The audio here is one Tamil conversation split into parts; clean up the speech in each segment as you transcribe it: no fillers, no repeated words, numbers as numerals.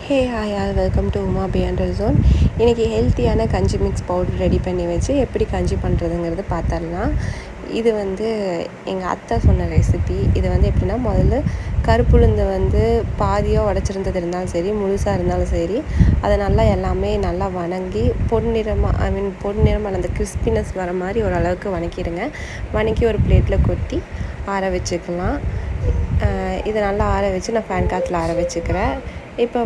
Hey hi all welcome to Uma beyonder zone. இன்றைக்கி ஹெல்த்தியான கஞ்சி மிக்ஸ் பவுடர் ரெடி பண்ணி வச்சு எப்படி கஞ்சி பண்ணுறதுங்கிறது பார்த்துடலாம். இது எங்கள் அத்தை சொன்ன ரெசிபி. இது எப்படின்னா, முதல்ல கருப்புளுந்தை பாதியாக உடச்சிருந்தது இருந்தாலும் சரி, முழுசாக இருந்தாலும் சரி, அதை நல்லா எல்லாமே நல்லா வணங்கி பொன்னிறமாக அந்த கிறிஸ்பினஸ் வர மாதிரி ஓரளவுக்கு வணக்கிடுங்க. வணக்கி ஒரு பிளேட்டில் கொட்டி ஆற வச்சுக்கலாம். இதை நல்லா ஆற வச்சு நான் ஃபேன் காற்றுல ஆற வச்சுக்கிறேன். இப்போ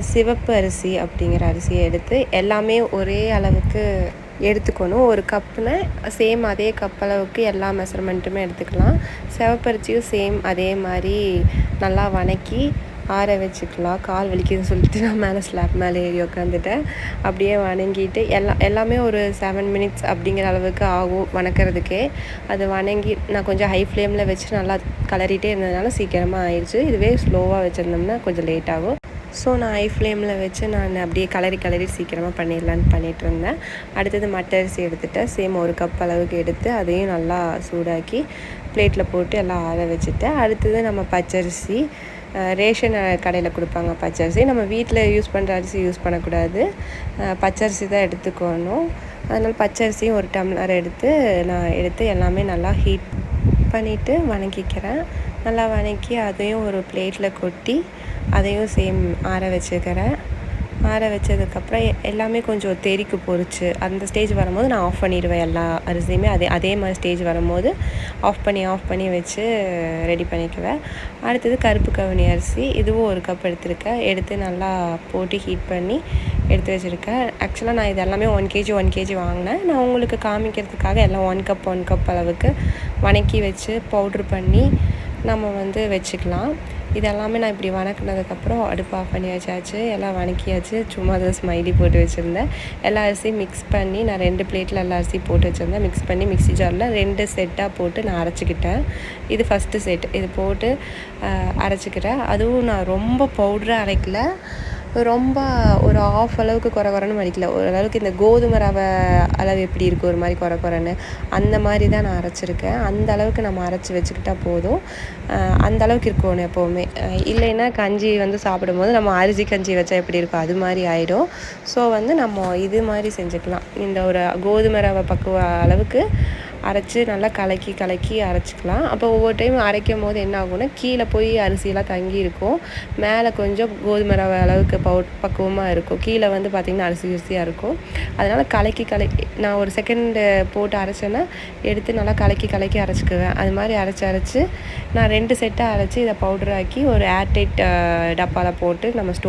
சிவப்பு அரிசி அப்படிங்கிற அரிசியை எடுத்து எல்லாமே ஒரே அளவுக்கு எடுத்துக்கணும். ஒரு கப்புன்னு சேம் அதே கப் அளவுக்கு எல்லா மெஷர்மெண்ட்டுமே எடுத்துக்கலாம். சிவப்பரிசியும் சேம் அதே மாதிரி நல்லா வணக்கி ஆற வச்சுக்கலாம். கால் வலிக்குதுன்னு சொல்லிட்டு நான் மேலே ஸ்லாப் மேலே ஏறி உட்காந்துட்டேன். அப்படியே வணங்கிட்டு எல்லாமே ஒரு 7 மினிட்ஸ் அப்படிங்கிற அளவுக்கு ஆகும் வணக்கிறதுக்கே. அது வணங்கி நான் கொஞ்சம் ஹை ஃப்ளேமில் வச்சு நல்லா கலரிட்டே இருந்ததுனால சீக்கிரமாக ஆயிடுச்சு. இதுவே ஸ்லோவாக வச்சுருந்தோம்னா கொஞ்சம் லேட் ஆகும். ஸோ நான் ஹை ஃப்ளேமில் வச்சு நான் அப்படியே கலரி சீக்கிரமாக பண்ணிடலான்னு பண்ணிகிட்டு இருந்தேன். அடுத்தது மட்டை அரிசி எடுத்துகிட்டேன். சேம் ஒரு கப் அளவுக்கு எடுத்து அதையும் நல்லா சூடாக்கி பிளேட்டில் போட்டு எல்லாம் ஆற வச்சுட்டேன். அடுத்தது நம்ம பச்சரிசி, ரேஷன் கடையில் கொடுப்பாங்க பச்சரிசி. நம்ம வீட்டில் யூஸ் பண்ணுற அரிசி யூஸ் பண்ணக்கூடாது, பச்சரிசி தான் எடுத்துக்கணும். அதனால் பச்சரிசியும் ஒரு டம்ளர் நான் எடுத்து எல்லாமே நல்லா ஹீட் பண்ணிவிட்டு வணக்கிக்கிறேன். நல்லா வணக்கி அதையும் ஒரு பிளேட்டில் கொட்டி அதையும் சேம் ஆற வச்சுக்கிறேன். ஆற வச்சதுக்கப்புறம் எல்லாமே கொஞ்சம் தெறிக்கு பொரிச்சு அந்த ஸ்டேஜ் வரும்போது நான் ஆஃப் பண்ணிடுவேன். எல்லா அரிசியுமே அதே மாதிரி ஸ்டேஜ் வரும்போது ஆஃப் பண்ணி வச்சு ரெடி பண்ணிக்குவேன். அடுத்தது கருப்பு கவுனி அரிசி, இதுவும் ஒரு கப் எடுத்து நல்லா போட்டு ஹீட் பண்ணி எடுத்து வச்சுருக்கேன். ஆக்சுவலாக நான் இது எல்லாமே 1 kg வாங்கினேன். நான் உங்களுக்கு காமிக்கிறதுக்காக எல்லாம் 1 கப் அளவுக்கு வணக்கி வச்சு பவுட்ரு பண்ணி நம்ம வச்சுக்கலாம். இதெல்லாமே நான் இப்படி வணக்கினதுக்கப்புறம் அடுப்பு ஆஃப் பண்ணி வச்சாச்சு. எல்லாம் வணக்கியாச்சு. சும்மா அதை ஸ்மைலி போட்டு வச்சுருந்தேன். எல்லா அரிசியும் மிக்ஸ் பண்ணி நான் 2 பிளேட்டில் எல்லா அரிசியும் போட்டு வச்சுருந்தேன். மிக்ஸ் பண்ணி மிக்ஸி ஜாரில் 2 செட்டாக போட்டு நான் அரைச்சிக்கிட்டேன். இது ஃபஸ்ட்டு செட். இது போட்டு அரைச்சிக்கிறேன். அதுவும் நான் ரொம்ப பவுடராக அரைக்கல, ரொம்ப ஒரு ஆஃப் அளவுக்கு குறன்னு வலிக்கல. ஓரளவுக்கு இந்த கோதுமை ரவை அளவு எப்படி இருக்குது, ஒரு மாதிரி குறன்னு அந்த மாதிரி தான் நான் அரைச்சிருக்கேன். அந்த அளவுக்கு நம்ம அரைச்சி வச்சுக்கிட்டால் போதும். அந்த அளவுக்கு இருக்கணும் எப்போவுமே. இல்லைன்னா கஞ்சி சாப்பிடும்போது நம்ம அரிசி கஞ்சி வச்சா எப்படி இருக்கும் அது மாதிரி ஆகிடும். ஸோ நம்ம இது மாதிரி செஞ்சுக்கலாம். இந்த ஒரு கோதுமை ரவை பக்குவ அளவுக்கு அரைச்சி நல்லா கலக்கி அரைச்சிக்கலாம். அப்போ ஒவ்வொரு டைம் அரைக்கும் போது என்ன ஆகும்னா, கீழே போய் அரிசியெல்லாம் தங்கி இருக்கும், மேலே கொஞ்சம் கோதுமை ரவை அளவுக்கு பக்குவமாக இருக்கும். கீழே பார்த்திங்கன்னா அரிசியாக இருக்கும். அதனால் கலக்கி நான் ஒரு செகண்டு போட்டு அரைச்சேன்னா எடுத்து நல்லா கலக்கி அரைச்சிக்குவேன். அது மாதிரி அரைச்சி நான் 2 செட்டாக அரைச்சி இதை பவுடராக்கி ஒரு ஏர்டைட் டப்பாவில் போட்டு நம்ம ஸ்டோர்